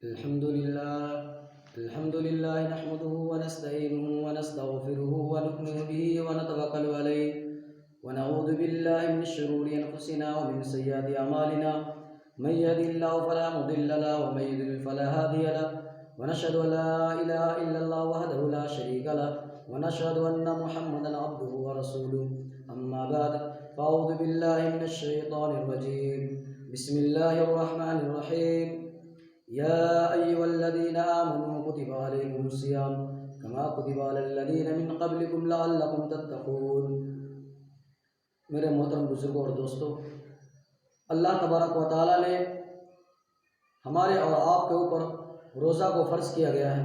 الحمد لله نحمده ونستعينه ونستغفره ونؤمن به ونتوكل عليه ونعوذ بالله من شرور أنفسنا ومن سيئات أعمالنا من يهد الله فلا مضل له ومن يضلل فلا هادي له ونشهد أن لا إله إلا الله وحده لا شريك له ونشهد أن محمدا عبده ورسوله أما بعد فأعوذ بالله من الشيطان الرجيم بسم الله الرحمن الرحيم يا أيها الذين آمنوا كتب عليكم الصيام كما كتب على الذين من قبلكم لعلكم تتقون۔ میرے محترم بزرگوں اور دوستوں، اللہ تبارک و تعالیٰ نے ہمارے اور آپ کے اوپر روزہ کو فرض کیا گیا ہے،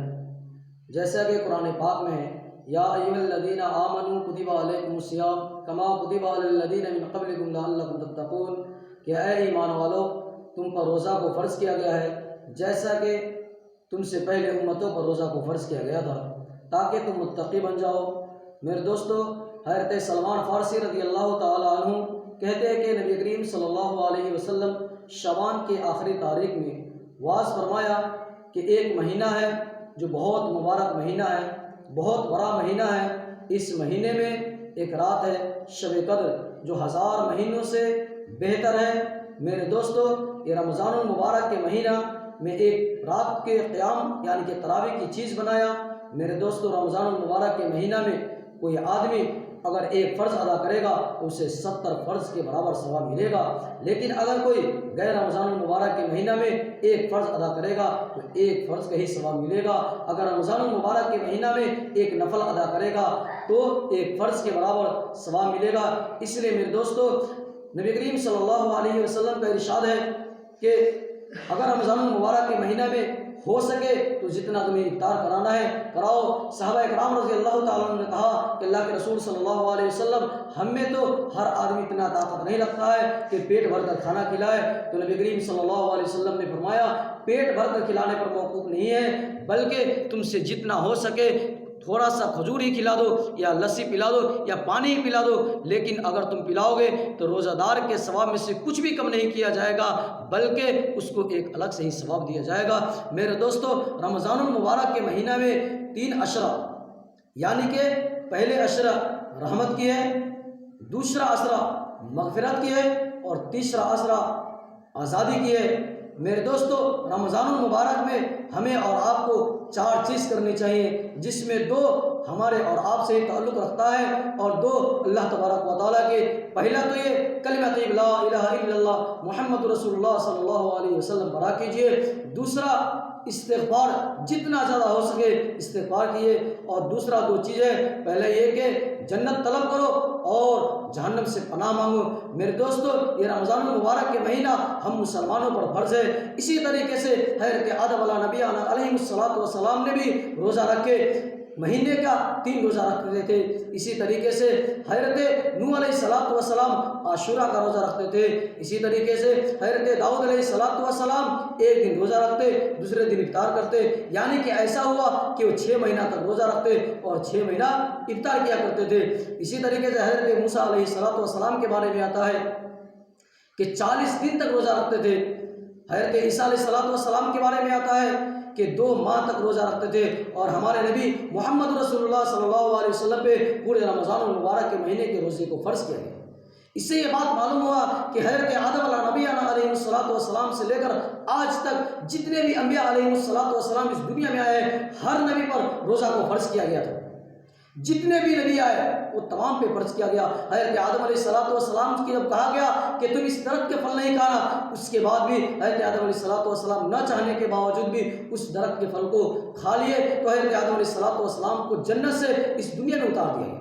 جیسا کہ قرآن پاک میں ہے یا ایھا الذین آمنوا کتب علیکم الصیام کما کتب علی الذین من قبلکم لعلکم تتقون، کہ اے ایمان والو، تم پر روزہ کو فرض کیا گیا ہے جیسا کہ تم سے پہلے امتوں پر روزہ کو فرض کیا گیا تھا تاکہ تم متقی بن جاؤ۔ میرے دوستو، حضرت سلمان فارسی رضی اللہ تعالیٰ عنہ کہتے ہیں کہ نبی کریم صلی اللہ علیہ وسلم شعبان کے آخری تاریخ میں واعظ فرمایا کہ ایک مہینہ ہے جو بہت مبارک مہینہ ہے، بہت بڑا مہینہ ہے۔ اس مہینے میں ایک رات ہے شب قدر جو 1000 مہینوں سے بہتر ہے۔ میرے دوستو، یہ رمضان المبارک کے مہینہ میں ایک رات کے قیام یعنی کہ تراویح کی چیز بنایا۔ میرے دوستو، رمضان المبارک کے مہینہ میں کوئی آدمی اگر ایک فرض ادا کرے گا تو اسے 70 فرض کے برابر ثواب ملے گا، لیکن اگر کوئی غیر رمضان المبارک کے مہینہ میں ایک فرض ادا کرے گا تو ایک فرض کا ہی ثواب ملے گا۔ اگر رمضان المبارک کے مہینہ میں ایک نفل ادا کرے گا تو ایک فرض کے برابر ثواب ملے گا۔ اس لیے میرے دوستو، نبی کریم صلی اللہ علیہ وسلم کا ارشاد ہے کہ اگر رمضان المبارک کے مہینہ میں ہو سکے تو جتنا تمہیں افطار کرانا ہے کراؤ۔ صحابہ اکرام رضی اللہ تعالیٰ عنہ نے کہا کہ اللہ کے رسول صلی اللہ علیہ وسلم، ہم میں تو ہر آدمی اتنا طاقت نہیں رکھتا ہے کہ پیٹ بھر کر کھانا کھلائے۔ تو نبی کریم صلی اللہ علیہ وسلم نے فرمایا پیٹ بھر کر کھلانے پر موقوف نہیں ہے، بلکہ تم سے جتنا ہو سکے تھوڑا سا کھجور ہی کھلا دو یا لسی پلا دو یا پانی ہی پلا دو، لیکن اگر تم پلاؤ گے تو روزہ دار کے ثواب میں سے کچھ بھی کم نہیں کیا جائے گا، بلکہ اس کو ایک الگ سے ہی ثواب دیا جائے گا۔ میرے دوستو، رمضان المبارک کے مہینہ میں 3 اشرہ یعنی کہ پہلے اشرہ رحمت کی ہے، دوسرا اشرہ مغفرت کی ہے اور تیسرا اشرہ آزادی کی ہے۔ میرے دوستو، رمضان المبارک میں ہمیں اور آپ کو 4 چیز کرنی چاہیے، جس میں 2 ہمارے اور آپ سے تعلق رکھتا ہے اور 2 اللہ تبارک و تعالیٰ کے۔ پہلا تو یہ کلمہ طیبہ لا الہ الا اللہ محمد رسول اللہ صلی اللہ علیہ وسلم پڑھا کیجیے۔ دوسرا استغفار، جتنا زیادہ ہو سکے استغفار کیے۔ اور دوسرا 2 چیزیں، پہلے یہ کہ جنت طلب کرو اور جہنم سے پناہ مانگو۔ میرے دوستو، یہ رمضان المبارک کے مہینہ ہم مسلمانوں پر فرض ہے۔ اسی طریقے سے حضرت آدم علیہ نبی علیہ السلام نے بھی روزہ رکھے، مہینے کا 3 روزہ رکھتے تھے۔ اسی طریقے سے حضرت نوح علیہ السلام عاشورہ کا روزہ رکھتے تھے۔ اسی طریقے سے حضرت داؤد علیہ السلام ایک دن روزہ رکھتے، دوسرے دن افطار کرتے، یعنی کہ ایسا ہوا کہ وہ 6 مہینہ تک روزہ رکھتے اور 6 مہینہ افطار کیا کرتے تھے۔ اسی طریقے سے حضرت موسیٰ علیہ السلام کے بارے میں آتا ہے کہ 40 دن تک روزہ رکھتے تھے۔ حضرت عیسیٰ علیہ السلام کے بارے میں آتا ہے کہ 2 ماہ تک روزہ رکھتے تھے، اور ہمارے نبی محمد رسول اللہ صلی اللہ علیہ وسلم پہ پورے رمضان المبارک کے مہینے کے روزے کو فرض کیا گیا۔ اس سے یہ بات معلوم ہوا کہ حضرت آدم علیہ نبی علیہ السلام سے لے کر آج تک جتنے بھی انبیاء علیہ السلام اس دنیا میں آئے، ہر نبی پر روزہ کو فرض کیا گیا تھا۔ جتنے بھی نبی آئے وہ تمام پہ فرض کیا گیا۔ حضرت آدم علیہ السلام کی جب کہا گیا کہ تم اس درخت کے پھل نہیں کھانا، اس کے بعد بھی حضرت آدم علیہ السلام نہ چاہنے کے باوجود بھی اس درخت کے پھل کو کھا لیے، تو حضرت آدم علیہ السلام کو جنت سے اس دنیا میں اتار دیا گیا۔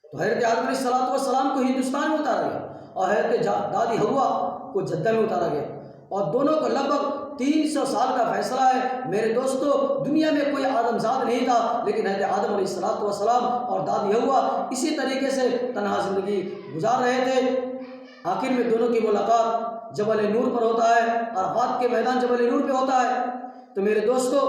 تو حضرت آدم علیہ السلام کو ہندوستان میں اتارا گیا اور حضرت دادی حوا کو جدہ میں اتارا گیا، اور دونوں کو لگ بھگ 300 سال کا فیصلہ ہے۔ میرے دوستو، دنیا میں کوئی آدم زاد نہیں تھا، لیکن حضرت آدم علیہ السلام اور دادی حوا اسی طریقے سے تنہا زندگی گزار رہے تھے۔ آخر میں دونوں کی ملاقات جبل نور پر ہوتا ہے، عرفات کے میدان جبل نور پہ ہوتا ہے۔ تو میرے دوستو،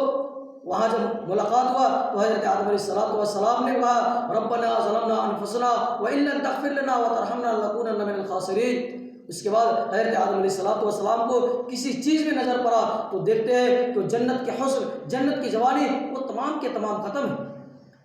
وہاں جب ملاقات ہوا تو حضرت آدم علیہ السلام نے کہا ربنا ظلمنا انفسنا وان لم تغفر لنا وترحمنا لنکونن من الخاسرین۔ اس کے بعد حضرت آدم علیہ السلام کو کسی چیز میں نظر پڑا تو دیکھتے ہیں کہ جنت کے حسن، جنت کی جوانی وہ تمام کے تمام ختم ہیں۔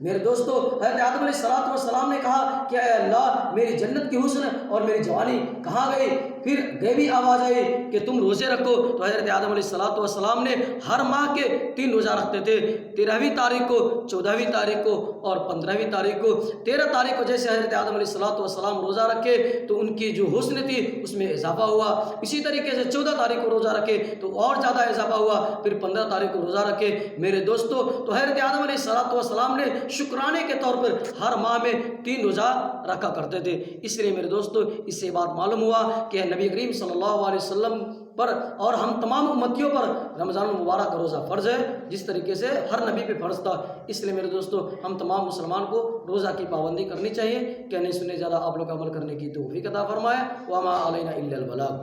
میرے دوستو، حضرت آدم علیہ السلام نے کہا کہ اے اللہ، میری جنت کی حسن اور میری جوانی کہاں گئی؟ پھر غیبی آواز آئی کہ تم روزے رکھو۔ تو حضرت آدم علیہ السلام نے ہر ماہ کے 3 روزہ رکھتے تھے، 13ویں تاریخ کو، 14ویں تاریخ کو اور 15ویں تاریخ کو۔ 13 تاریخ کو جیسے حضرت آدم علیہ السلام روزہ رکھے تو ان کی جو حسن تھی اس میں اضافہ ہوا۔ اسی طریقے سے 14 تاریخ کو روزہ رکھے تو اور زیادہ اضافہ ہوا، پھر 15 تاریخ کو روزہ رکھے۔ میرے دوستو، تو حضرت آدم علیہ السلام نے شکرانے کے طور پر ہر ماہ میں 3 روزہ رکھا کرتے تھے۔ اس لیے میرے دوستو، اس سے بات معلوم ہوا کہ نبی کریم صلی اللہ علیہ وسلم پر اور ہم تمام امتیوں پر رمضان المبارک کا روزہ فرض ہے، جس طریقے سے ہر نبی پہ فرض تھا۔ اس لیے میرے دوستو، ہم تمام مسلمان کو روزہ کی پابندی کرنی چاہیے۔ کہنے سننے زیادہ آپ لوگ عمل کرنے کی توفیق عطا فرمائے۔ وما علینا الا البلاغ۔